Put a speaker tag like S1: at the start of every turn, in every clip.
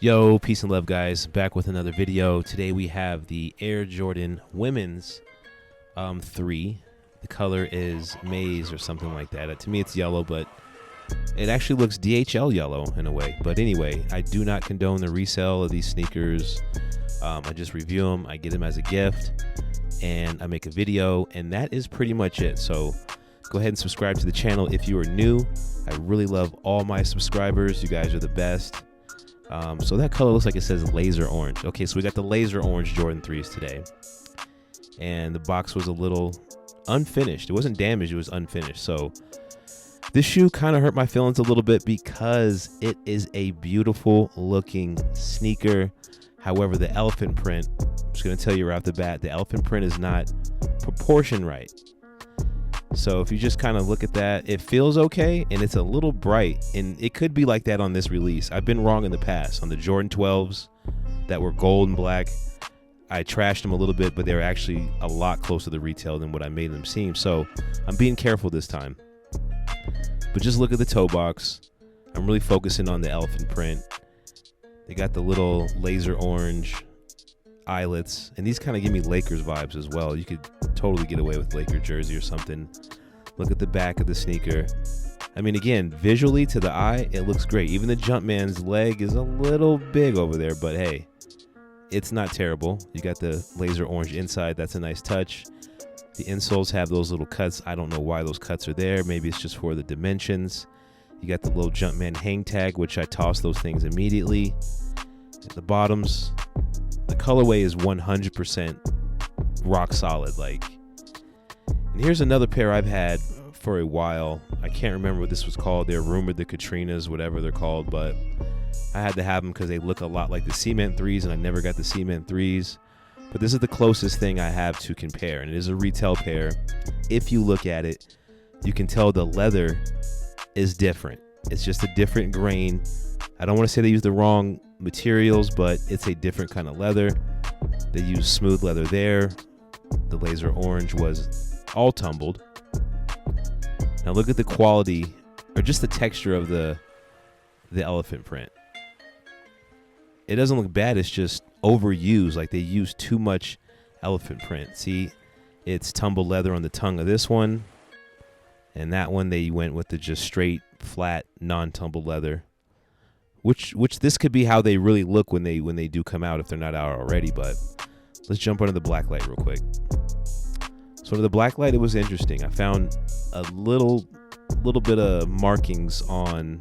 S1: Yo, peace and love, guys. Back with another video. Today we have the Air Jordan Women's 3. The color is maize or something like that. To me, it's yellow, but it actually looks DHL yellow in a way. But anyway, I do not condone the resale of these sneakers. I just review them. I get them as a gift, and I make a video, and that is pretty much it. So go ahead and subscribe to the channel if you are new. I really love all my subscribers. You guys are the best. So that color looks like it says laser orange. Okay, so we got the laser orange Jordan 3s today. And the box was a little unfinished. It wasn't damaged, it was unfinished. So this shoe kind of hurt my feelings a little bit because it is a beautiful looking sneaker. However, the elephant print, I'm just going to tell you right off the bat, the elephant print is not proportioned right. So if you just kind of look at that, it feels okay, and it's a little bright, and it could be like that on this release. I've been wrong in the past on the Jordan 12s that were gold and black. I trashed them a little bit, but they're actually a lot closer to the retail than what I made them seem. So I'm being careful this time. But just look at the toe box. I'm really focusing on the elephant print. They got the little laser orange eyelets, and these kind of give me Lakers vibes as well. You could totally get away with Laker jersey or something. Look at the back of the sneaker. I mean, again, visually to the eye, it looks great. Even the Jumpman's leg is a little big over there, but hey, it's not terrible. You got the laser orange inside. That's a nice touch. The insoles have those little cuts. I don't know why those cuts are there. Maybe it's just for the dimensions. You got the little Jumpman hang tag, which I toss those things immediately. At the bottoms, the colorway is 100% rock solid. And here's another pair I've had for a while. I can't remember what this was called. They're rumored the Katrinas, whatever they're called, but I had to have them because they look a lot like the Cement 3s, and I never got the Cement 3s. But this is the closest thing I have to compare, and it is a retail pair. If you look at it, you can tell the leather is different. It's just a different grain. I don't want to say they use the wrong materials, but it's a different kind of leather. They use smooth leather there. The laser orange was all tumbled. Now look at the quality, or just the texture of the elephant print. It doesn't look bad, it's just overused. Like they use too much elephant print. See, it's tumbled leather on the tongue of this one, and that one they went with the just straight, flat, non-tumbled leather. Which this could be how they really look when they do come out, if they're not out already. But let's jump under the black light real quick. So under the black light, it was interesting. I found a little bit of markings on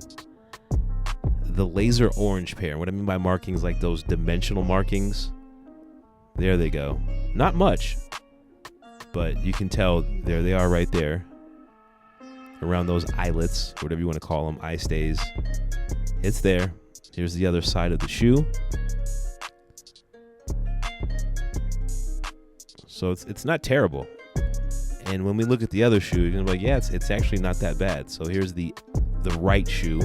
S1: the laser orange pair. What I mean by markings, like those dimensional markings. There they go. Not much, but you can tell there they are right there. Around those eyelets, whatever you want to call them, eye stays. It's there. Here's the other side of the shoe. So it's not terrible. And when we look at the other shoe, you're gonna be like, yeah, it's actually not that bad. So here's the right shoe.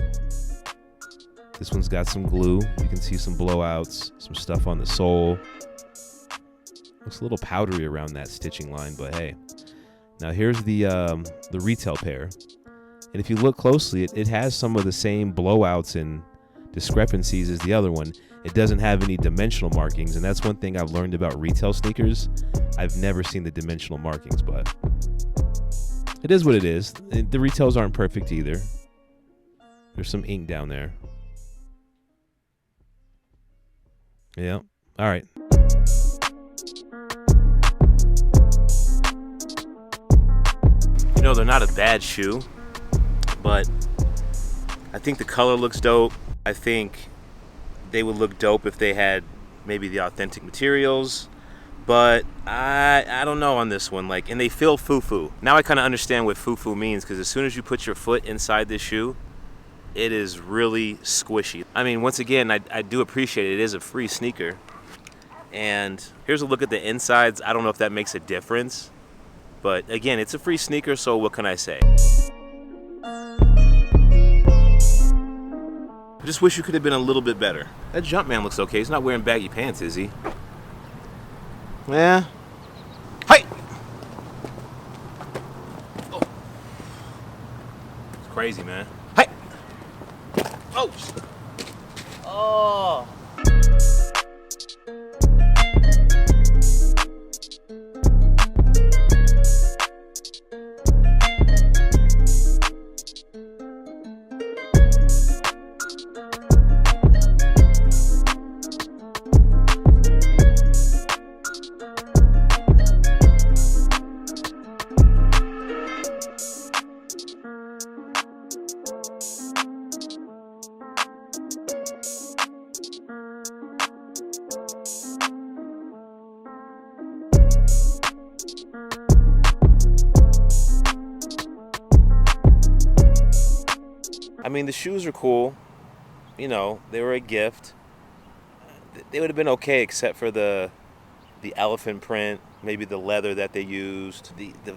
S1: This one's got some glue. You can see some blowouts, some stuff on the sole. Looks a little powdery around that stitching line, but hey. Now here's the retail pair. And if you look closely, it has some of the same blowouts and discrepancies as the other one. It doesn't have any dimensional markings, and that's one thing I've learned about retail sneakers. I've never seen the dimensional markings, but it is what it is. The retails aren't perfect either. There's some ink down there. Yeah. All right. You know, they're not a bad shoe, but I think the color looks dope. I think they would look dope if they had maybe the authentic materials, but I don't know on this one. And they feel foo-foo. Now I kind of understand what foo-foo means, because as soon as you put your foot inside this shoe, it is really squishy. I mean, once again, I do appreciate it. It is a free sneaker. And here's a look at the insides. I don't know if that makes a difference, but again, it's a free sneaker, so what can I say? I just wish you could have been a little bit better. That Jumpman looks okay. He's not wearing baggy pants, is he? Yeah. Hey! Oh. It's crazy, man. Hey! Oh! Oh! mean, the shoes are cool. You know, they were a gift. They would have been okay except for the elephant print, maybe the leather that they used,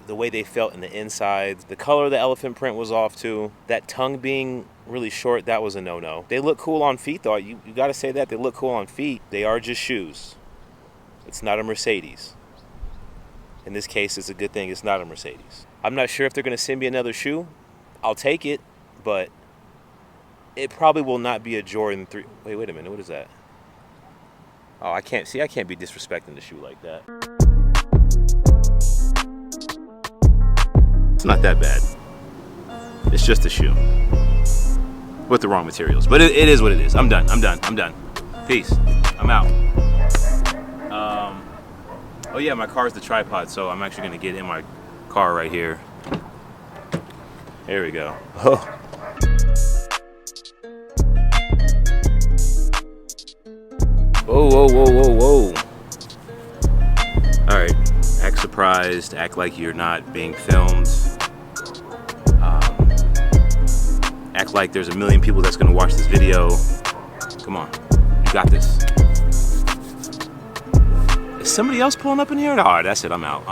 S1: the way they felt in the insides. The color of the elephant print was off too. That tongue being really short, that was a no-no. They look cool on feet though. You gotta say that. They look cool on feet. They are just shoes. It's not a Mercedes. In this case, it's a good thing it's not a Mercedes. I'm not sure if they're gonna send me another shoe. I'll take it, but it probably will not be a Jordan 3. Wait a minute, what is that? Oh, I can't be disrespecting the shoe like that. It's not that bad. It's just a shoe with the wrong materials, but it is what it is. I'm done. Peace. I'm out. Oh yeah, my car's the tripod, so I'm actually gonna get in my car right here. There we go. Oh. Whoa. All right, act surprised, act like you're not being filmed. Act like there's a million people that's gonna watch this video. Come on, you got this. Is somebody else pulling up in here? All right, that's it, I'm out.